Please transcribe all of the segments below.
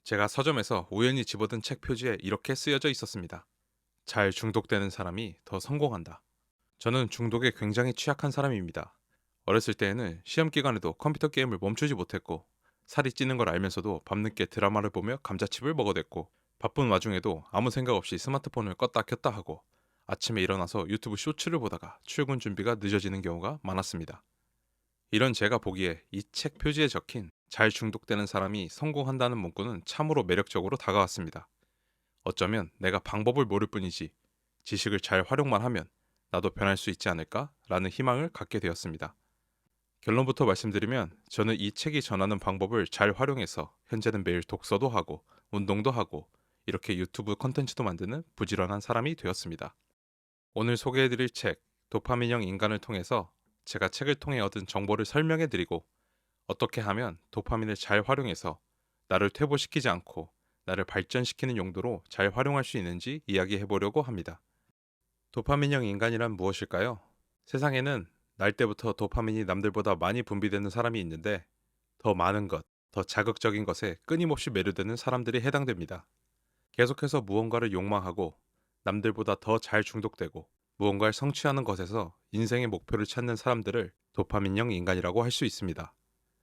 제가 서점에서 우연히 집어든 책 표지에 이렇게 쓰여져 있었습니다. 잘 중독되는 사람이 더 성공한다. 저는 중독에 굉장히 취약한 사람입니다. 어렸을 때에는 시험 기간에도 컴퓨터 게임을 멈추지 못했고, 살이 찌는 걸 알면서도 밤늦게 드라마를 보며 감자칩을 먹어댔고, 바쁜 와중에도 아무 생각 없이 스마트폰을 껐다 켰다 하고, 아침에 일어나서 유튜브 쇼츠를 보다가 출근 준비가 늦어지는 경우가 많았습니다. 이런 제가 보기에 이 책 표지에 적힌 잘 중독되는 사람이 성공한다는 문구는 참으로 매력적으로 다가왔습니다. 어쩌면 내가 방법을 모를 뿐이지 지식을 잘 활용만 하면 나도 변할 수 있지 않을까? 라는 희망을 갖게 되었습니다. 결론부터 말씀드리면 저는 이 책이 전하는 방법을 잘 활용해서 현재는 매일 독서도 하고 운동도 하고 이렇게 유튜브 컨텐츠도 만드는 부지런한 사람이 되었습니다. 오늘 소개해드릴 책 도파민형 인간을 통해서 제가 책을 통해 얻은 정보를 설명해드리고 어떻게 하면 도파민을 잘 활용해서 나를 퇴보시키지 않고 나를 발전시키는 용도로 잘 활용할 수 있는지 이야기해 보려고 합니다. 도파민형 인간이란 무엇일까요? 세상에는 날 때부터 도파민이 남들보다 많이 분비되는 사람이 있는데 더 많은 것, 더 자극적인 것에 끊임없이 매료되는 사람들이 해당됩니다. 계속해서 무언가를 욕망하고 남들보다 더 잘 중독되고 무언가를 성취하는 것에서 인생의 목표를 찾는 사람들을 도파민형 인간이라고 할 수 있습니다.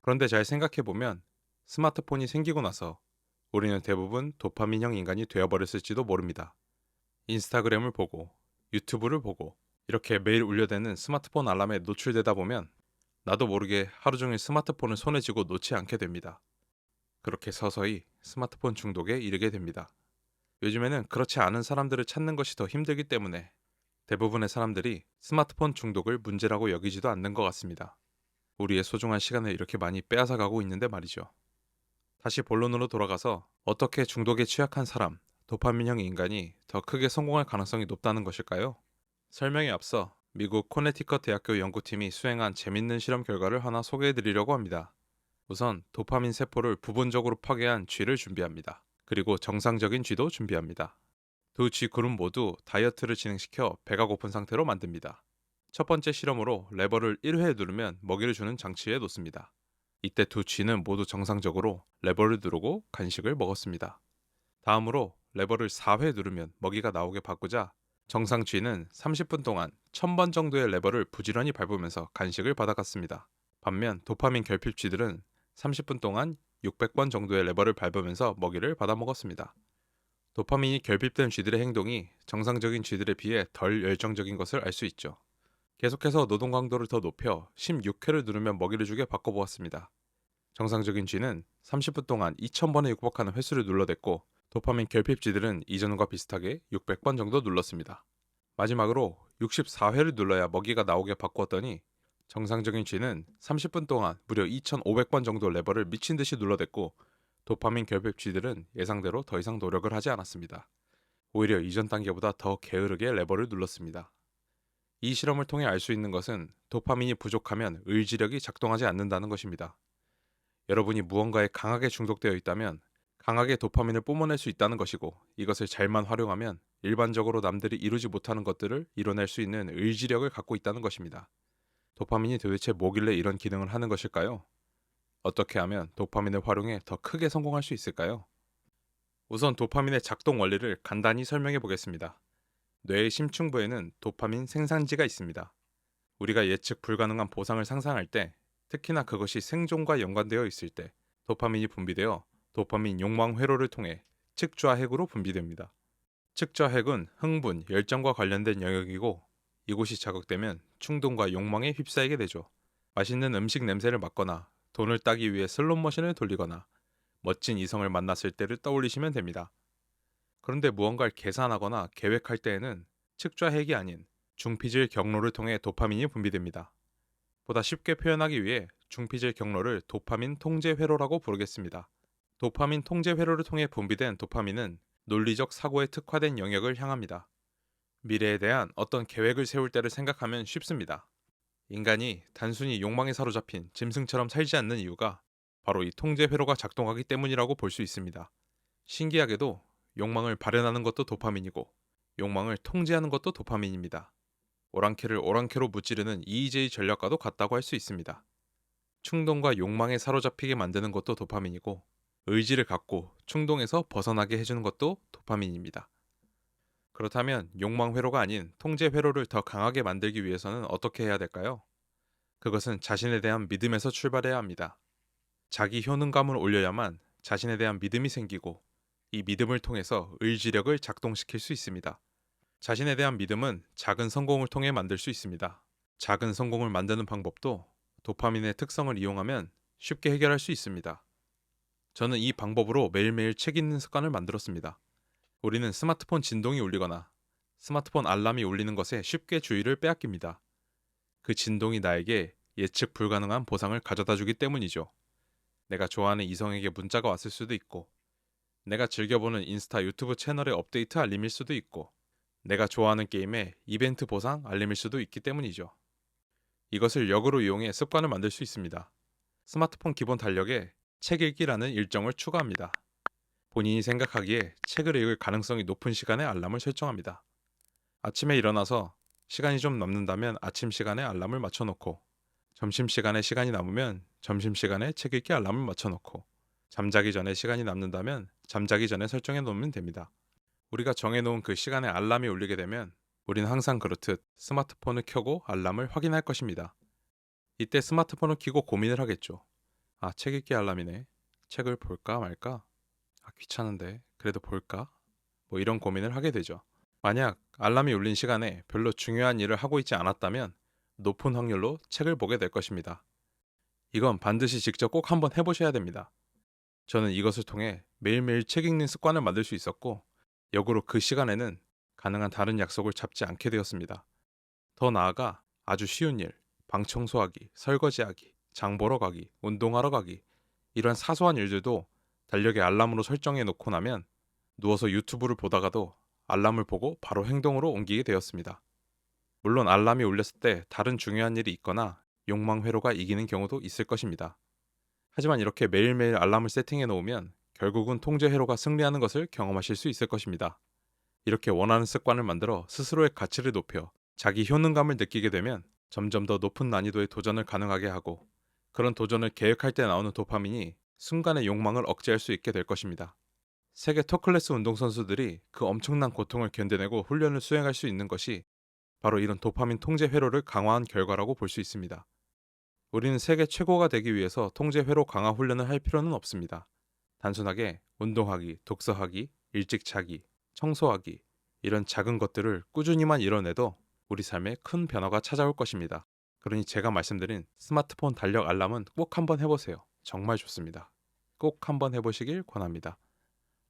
그런데 잘 생각해보면 스마트폰이 생기고 나서 우리는 대부분 도파민형 인간이 되어버렸을지도 모릅니다. 인스타그램을 보고 유튜브를 보고 이렇게 매일 울려대는 스마트폰 알람에 노출되다 보면 나도 모르게 하루 종일 스마트폰을 손에 쥐고 놓지 않게 됩니다. 그렇게 서서히 스마트폰 중독에 이르게 됩니다. 요즘에는 그렇지 않은 사람들을 찾는 것이 더 힘들기 때문에 대부분의 사람들이 스마트폰 중독을 문제라고 여기지도 않는 것 같습니다. 우리의 소중한 시간을 이렇게 많이 빼앗아 가고 있는데 말이죠. 다시 본론으로 돌아가서 어떻게 중독에 취약한 사람, 도파민형 인간이 더 크게 성공할 가능성이 높다는 것일까요? 설명에 앞서 미국 코네티컷 대학교 연구팀이 수행한 재밌는 실험 결과를 하나 소개해 드리려고 합니다. 우선 도파민 세포를 부분적으로 파괴한 쥐를 준비합니다. 그리고 정상적인 쥐도 준비합니다. 두 쥐 그룹 모두 다이어트를 진행시켜 배가 고픈 상태로 만듭니다. 첫 번째 실험으로 레버를 1회 누르면 먹이를 주는 장치에 놓습니다. 이때 두 쥐는 모두 정상적으로 레버를 누르고 간식을 먹었습니다. 다음으로 레버를 4회 누르면 먹이가 나오게 바꾸자 정상 쥐는 30분 동안 1000번 정도의 레버를 부지런히 밟으면서 간식을 받아갔습니다. 반면 도파민 결핍 쥐들은 30분 동안 600번 정도의 레버를 밟으면서 먹이를 받아 먹었습니다. 도파민이 결핍된 쥐들의 행동이 정상적인 쥐들에 비해 덜 열정적인 것을 알 수 있죠. 계속해서 노동 강도를 더 높여 16회를 누르면 먹이를 주게 바꿔보았습니다. 정상적인 쥐는 30분 동안 2000번에 육박하는 횟수를 눌러댔고 도파민 결핍쥐들은 이전과 비슷하게 600번 정도 눌렀습니다. 마지막으로 64회를 눌러야 먹이가 나오게 바꾸었더니 정상적인 쥐는 30분 동안 무려 2500번 정도 레버를 미친 듯이 눌러댔고 도파민 결핍쥐들은 예상대로 더 이상 노력을 하지 않았습니다. 오히려 이전 단계보다 더 게으르게 레버를 눌렀습니다. 이 실험을 통해 알 수 있는 것은 도파민이 부족하면 의지력이 작동하지 않는다는 것입니다. 여러분이 무언가에 강하게 중독되어 있다면 강하게 도파민을 뿜어낼 수 있다는 것이고 이것을 잘만 활용하면 일반적으로 남들이 이루지 못하는 것들을 이뤄낼 수 있는 의지력을 갖고 있다는 것입니다. 도파민이 도대체 뭐길래 이런 기능을 하는 것일까요? 어떻게 하면 도파민을 활용해 더 크게 성공할 수 있을까요? 우선 도파민의 작동 원리를 간단히 설명해 보겠습니다. 뇌의 심층부에는 도파민 생산지가 있습니다. 우리가 예측 불가능한 보상을 상상할 때, 특히나 그것이 생존과 연관되어 있을 때, 도파민이 분비되어 도파민 용망 회로를 통해 측좌핵으로 분비됩니다. 측좌핵은 흥분, 열정과 관련된 영역이고 이곳이 자극되면 충동과 욕망에 휩싸이게 되죠. 맛있는 음식 냄새를 맡거나 돈을 따기 위해 슬롯머신을 돌리거나 멋진 이성을 만났을 때를 떠올리시면 됩니다. 그런데 무언가를 계산하거나 계획할 때에는 측좌핵이 아닌 중피질 경로를 통해 도파민이 분비됩니다. 보다 쉽게 표현하기 위해 중피질 경로를 도파민 통제 회로라고 부르겠습니다. 도파민 통제 회로를 통해 분비된 도파민은 논리적 사고에 특화된 영역을 향합니다. 미래에 대한 어떤 계획을 세울 때를 생각하면 쉽습니다. 인간이 단순히 욕망에 사로잡힌 짐승처럼 살지 않는 이유가 바로 이 통제 회로가 작동하기 때문이라고 볼 수 있습니다. 신기하게도 욕망을 발현하는 것도 도파민이고 욕망을 통제하는 것도 도파민입니다. 오랑캐를 오랑캐로 무찌르는 EJ 전략과도 같다고 할 수 있습니다. 충동과 욕망에 사로잡히게 만드는 것도 도파민이고 의지를 갖고 충동에서 벗어나게 해주는 것도 도파민입니다. 그렇다면 욕망 회로가 아닌 통제 회로를 더 강하게 만들기 위해서는 어떻게 해야 될까요? 그것은 자신에 대한 믿음에서 출발해야 합니다. 자기 효능감을 올려야만 자신에 대한 믿음이 생기고 이 믿음을 통해서 의지력을 작동시킬 수 있습니다. 자신에 대한 믿음은 작은 성공을 통해 만들 수 있습니다. 작은 성공을 만드는 방법도 도파민의 특성을 이용하면 쉽게 해결할 수 있습니다. 저는 이 방법으로 매일매일 책 읽는 습관을 만들었습니다. 우리는 스마트폰 진동이 울리거나 스마트폰 알람이 울리는 것에 쉽게 주의를 빼앗깁니다. 그 진동이 나에게 예측 불가능한 보상을 가져다 주기 때문이죠. 내가 좋아하는 이성에게 문자가 왔을 수도 있고, 내가 즐겨보는 인스타 유튜브 채널의 업데이트 알림일 수도 있고, 내가 좋아하는 게임의 이벤트 보상 알림일 수도 있기 때문이죠. 이것을 역으로 이용해 습관을 만들 수 있습니다. 스마트폰 기본 달력에 책 읽기라는 일정을 추가합니다. 본인이 생각하기에 책을 읽을 가능성이 높은 시간에 알람을 설정합니다. 아침에 일어나서 시간이 좀 남는다면 아침 시간에 알람을 맞춰놓고, 점심시간에 시간이 남으면 점심시간에 책 읽기 알람을 맞춰놓고, 잠자기 전에 시간이 남는다면 잠자기 전에 설정해 놓으면 됩니다. 우리가 정해놓은 그 시간에 알람이 울리게 되면 우린 항상 그렇듯 스마트폰을 켜고 알람을 확인할 것입니다. 이때 스마트폰을 켜고 고민을 하겠죠. 아, 책 읽기 알람이네. 책을 볼까 말까? 아, 귀찮은데 그래도 볼까? 뭐 이런 고민을 하게 되죠. 만약 알람이 울린 시간에 별로 중요한 일을 하고 있지 않았다면 높은 확률로 책을 보게 될 것입니다. 이건 반드시 직접 꼭 한번 해보셔야 됩니다. 저는 이것을 통해 매일매일 책 읽는 습관을 만들 수 있었고, 역으로 그 시간에는 가능한 다른 약속을 잡지 않게 되었습니다. 더 나아가 아주 쉬운 일, 방 청소하기, 설거지하기, 장 보러 가기, 운동하러 가기, 이러한 사소한 일들도 달력에 알람으로 설정해 놓고 나면 누워서 유튜브를 보다가도 알람을 보고 바로 행동으로 옮기게 되었습니다. 물론 알람이 울렸을 때 다른 중요한 일이 있거나 욕망 회로가 이기는 경우도 있을 것입니다. 하지만 이렇게 매일매일 알람을 세팅해 놓으면 결국은 통제 회로가 승리하는 것을 경험하실 수 있을 것입니다. 이렇게 원하는 습관을 만들어 스스로의 가치를 높여 자기 효능감을 느끼게 되면 점점 더 높은 난이도의 도전을 가능하게 하고, 그런 도전을 계획할 때 나오는 도파민이 순간의 욕망을 억제할 수 있게 될 것입니다. 세계 톱클래스 운동선수들이 그 엄청난 고통을 견뎌내고 훈련을 수행할 수 있는 것이 바로 이런 도파민 통제 회로를 강화한 결과라고 볼 수 있습니다. 우리는 세계 최고가 되기 위해서 통제 회로 강화 훈련을 할 필요는 없습니다. 단순하게 운동하기, 독서하기, 일찍 자기, 청소하기, 이런 작은 것들을 꾸준히만 이뤄내도 우리 삶에 큰 변화가 찾아올 것입니다. 그러니 제가 말씀드린 스마트폰 달력 알람은 꼭 한번 해보세요. 정말 좋습니다. 꼭 한번 해보시길 권합니다.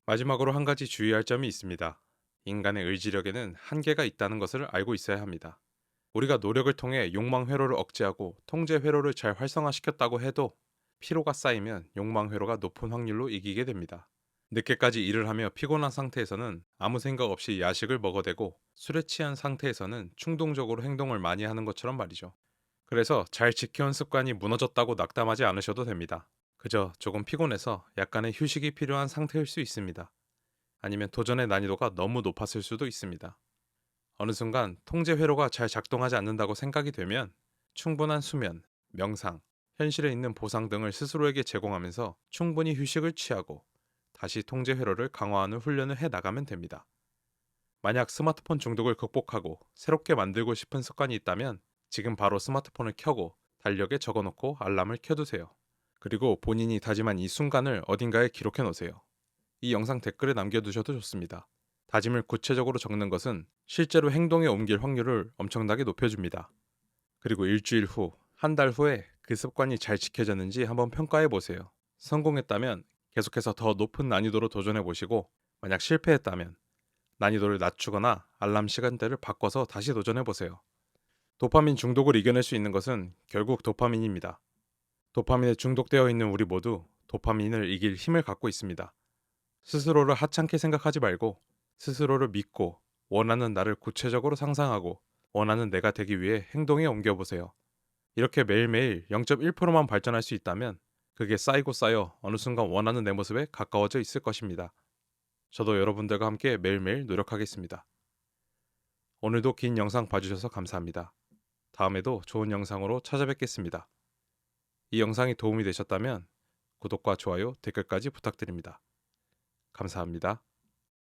마지막으로 한 가지 주의할 점이 있습니다. 인간의 의지력에는 한계가 있다는 것을 알고 있어야 합니다. 우리가 노력을 통해 욕망 회로를 억제하고 통제 회로를 잘 활성화시켰다고 해도 피로가 쌓이면 욕망 회로가 높은 확률로 이기게 됩니다. 늦게까지 일을 하며 피곤한 상태에서는 아무 생각 없이 야식을 먹어대고, 술에 취한 상태에서는 충동적으로 행동을 많이 하는 것처럼 말이죠. 그래서 잘 지켜온 습관이 무너졌다고 낙담하지 않으셔도 됩니다. 그저 조금 피곤해서 약간의 휴식이 필요한 상태일 수 있습니다. 아니면 도전의 난이도가 너무 높았을 수도 있습니다. 어느 순간 통제 회로가 잘 작동하지 않는다고 생각이 되면 충분한 수면, 명상, 현실에 있는 보상 등을 스스로에게 제공하면서 충분히 휴식을 취하고 다시 통제 회로를 강화하는 훈련을 해 나가면 됩니다. 만약 스마트폰 중독을 극복하고 새롭게 만들고 싶은 습관이 있다면 지금 바로 스마트폰을 켜고 달력에 적어놓고 알람을 켜두세요. 그리고 본인이 다짐한 이 순간을 어딘가에 기록해 놓으세요. 이 영상 댓글에 남겨두셔도 좋습니다. 다짐을 구체적으로 적는 것은 실제로 행동에 옮길 확률을 엄청나게 높여줍니다. 그리고 일주일 후, 한 달 후에 그 습관이 잘 지켜졌는지 한번 평가해 보세요. 성공했다면 계속해서 더 높은 난이도로 도전해 보시고, 만약 실패했다면 난이도를 낮추거나 알람 시간대를 바꿔서 다시 도전해 보세요. 도파민 중독을 이겨낼 수 있는 것은 결국 도파민입니다. 도파민에 중독되어 있는 우리 모두 도파민을 이길 힘을 갖고 있습니다. 스스로를 하찮게 생각하지 말고 스스로를 믿고 원하는 나를 구체적으로 상상하고 원하는 내가 되기 위해 행동에 옮겨보세요. 이렇게 매일매일 0.1%만 발전할 수 있다면 그게 쌓이고 쌓여 어느 순간 원하는 내 모습에 가까워져 있을 것입니다. 저도 여러분들과 함께 매일매일 노력하겠습니다. 오늘도 긴 영상 봐주셔서 감사합니다. 다음에도 좋은 영상으로 찾아뵙겠습니다. 이 영상이 도움이 되셨다면 구독과 좋아요, 댓글까지 부탁드립니다. 감사합니다.